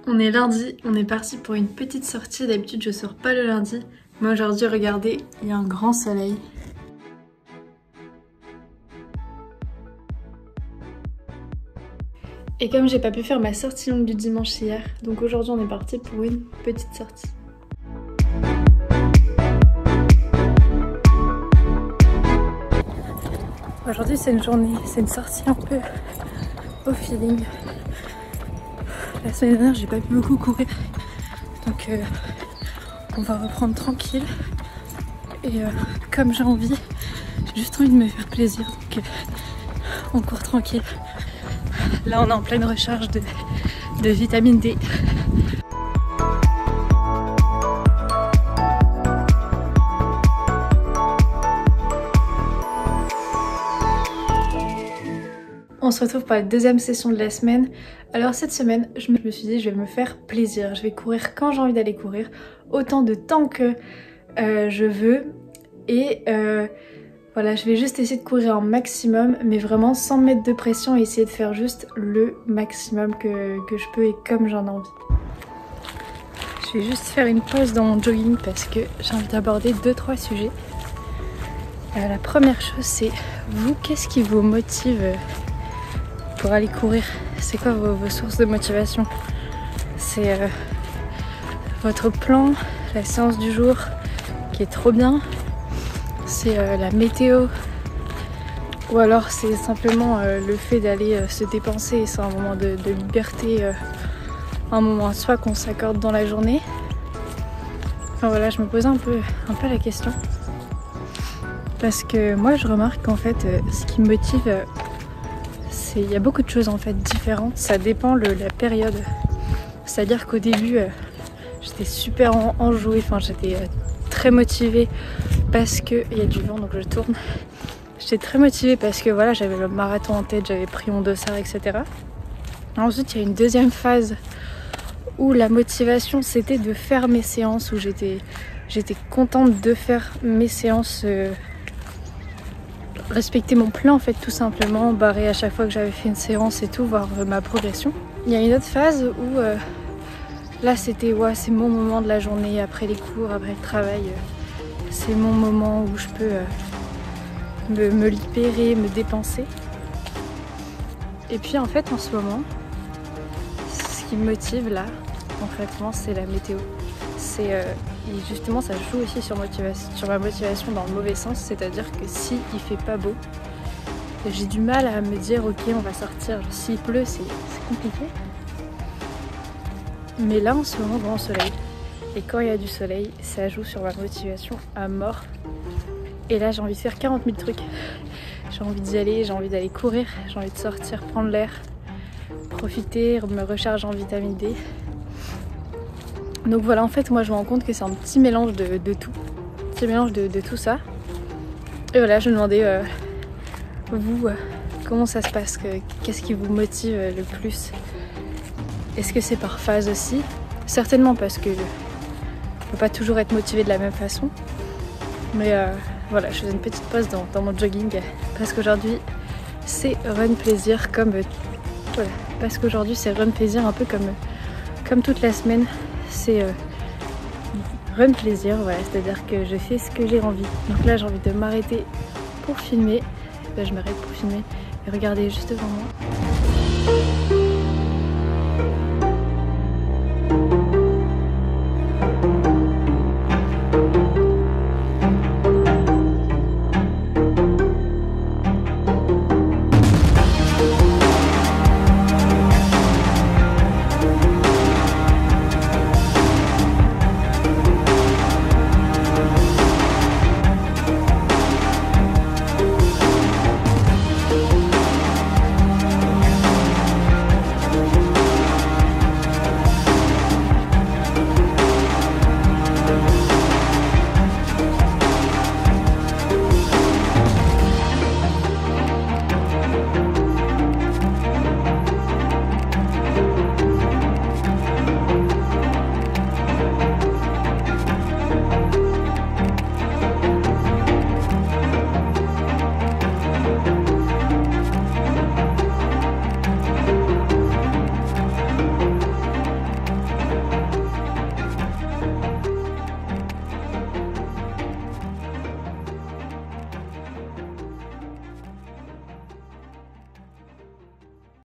On est lundi, on est parti pour une petite sortie. D'habitude je sors pas le lundi, mais aujourd'hui regardez, il y a un grand soleil. Et comme j'ai pas pu faire ma sortie longue du dimanche hier, donc aujourd'hui on est parti pour une petite sortie. Aujourd'hui c'est une journée, c'est une sortie un peu au feeling. La semaine dernière j'ai pas pu beaucoup courir, donc on va reprendre tranquille. Et comme j'ai envie, j'ai juste envie de me faire plaisir, donc on court tranquille. Là on est en pleine recharge de vitamine D. On se retrouve pour la deuxième session de la semaine. Alors cette semaine, je me suis dit je vais me faire plaisir. Je vais courir quand j'ai envie d'aller courir, autant de temps que je veux. Et voilà, je vais juste essayer de courir un maximum, mais vraiment sans me mettre de pression et essayer de faire juste le maximum que je peux et comme j'en ai envie. Je vais juste faire une pause dans mon jogging parce que j'ai envie d'aborder 2-3 sujets. La première chose c'est, vous, qu'est-ce qui vous motive pour aller courir? C'est quoi vos sources de motivation? C'est votre plan, la séance du jour qui est trop bien, c'est la météo, ou alors c'est simplement le fait d'aller se dépenser, c'est un moment de liberté, un moment à soi qu'on s'accorde dans la journée. Enfin voilà, je me posais un peu la question. Parce que moi je remarque qu'en fait ce qui me motive, il y a beaucoup de choses en fait différentes, ça dépend la période. C'est-à-dire qu'au début j'étais super enjouée, enfin j'étais très motivée parce qu'il y a du vent donc je tourne. J'étais très motivée parce que voilà, j'avais le marathon en tête, j'avais pris mon dossard, etc. Ensuite il y a une deuxième phase où la motivation c'était de faire mes séances, où j'étais contente de faire mes séances, respecter mon plan en fait, tout simplement, barrer à chaque fois que j'avais fait une séance et tout, voir ma progression. Il y a une autre phase où là c'était c'est mon moment de la journée, après les cours, après le travail, c'est mon moment où je peux me libérer, me dépenser. Et puis en fait en ce moment, ce qui me motive là concrètement c'est la météo. Et justement ça joue aussi sur ma motivation dans le mauvais sens, c'est-à-dire que si il fait pas beau, j'ai du mal à me dire ok on va sortir. S'il pleut c'est compliqué. Mais là en ce moment grand soleil, et quand il y a du soleil ça joue sur ma motivation à mort. Et là j'ai envie de faire 40 000 trucs. J'ai envie d'y aller, j'ai envie d'aller courir, j'ai envie de sortir, prendre l'air, profiter, me recharger en vitamine D. Donc voilà, en fait moi je me rends compte que c'est un petit mélange de tout. Un petit mélange de tout ça. Et voilà, je me demandais vous, comment ça se passe, qu'est-ce qui vous motive le plus? Est-ce que c'est par phase aussi? Certainement parce que on peut pas toujours être motivé de la même façon. Mais voilà, je faisais une petite pause dans mon jogging parce qu'aujourd'hui c'est run plaisir comme voilà, parce qu'aujourd'hui c'est run plaisir un peu comme toute la semaine. C'est run plaisir, voilà, c'est-à-dire que je fais ce que j'ai envie. Donc là j'ai envie de m'arrêter pour filmer. Là, je m'arrête pour filmer et regardez juste devant moi.